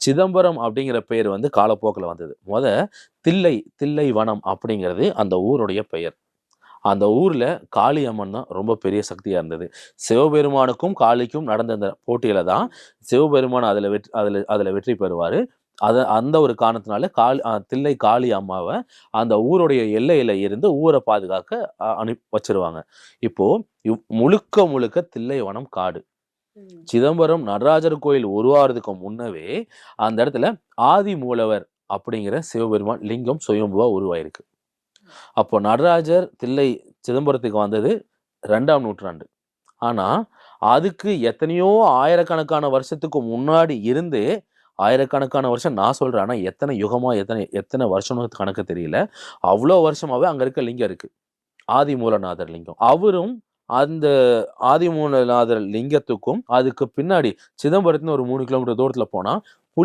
சிதம்பரம் அப்படிங்கிற பெயர் வந்து காலப்போக்கில் வந்தது. தில்லை வனம் அப்படிங்கிறது அந்த ஊருடைய பெயர். அந்த ஊர்ல காளி அம்மன் தான் ரொம்ப பெரிய சக்தியா இருந்தது. சிவபெருமானுக்கும் காளிக்கும் நடந்த அந்த போட்டியில தான் சிவபெருமான் அதுல வெற்றி பெறுவாரு. அந்த ஒரு காரணத்தினால தில்லை காளி அம்மாவ அந்த ஊருடைய எல்லையில இருந்து ஊரை பாதுகாக்க வச்சிருவாங்க. இப்போ முழுக்க முழுக்க தில்லைவனம் காடு. சிதம்பரம் நடராஜர் கோயில் உருவாகிறதுக்கு முன்னவே அந்த இடத்துல ஆதி மூலவர் அப்படிங்கிற சிவபெருமான் லிங்கம் சுயம்புவா உருவாயிருக்கு. அப்போ நடராஜர் சிதம்பரத்துக்கு வந்தது 2ஆம் நூற்றாண்டு. ஆனா அதுக்கு எத்தனையோ ஆயிரக்கணக்கான வருஷத்துக்கு முன்னாடி இருந்து, ஆயிரக்கணக்கான வருஷம் நான் சொல்றேன், ஆனா எத்தனை யுகமா எத்தனை வருஷம்னு கணக்கு தெரியல. அவ்வளோ வருஷமாவே அங்க இருக்க லிங்கம் இருக்கு. ஆதிமூலநாதர் லிங்கம். அவரும் அந்த ஆதிமூலநாதர் லிங்கத்துக்கும் அதுக்கு பின்னாடி சிதம்பரத்துல ஒரு 3 கிலோமீட்டர் தூரத்துல போனா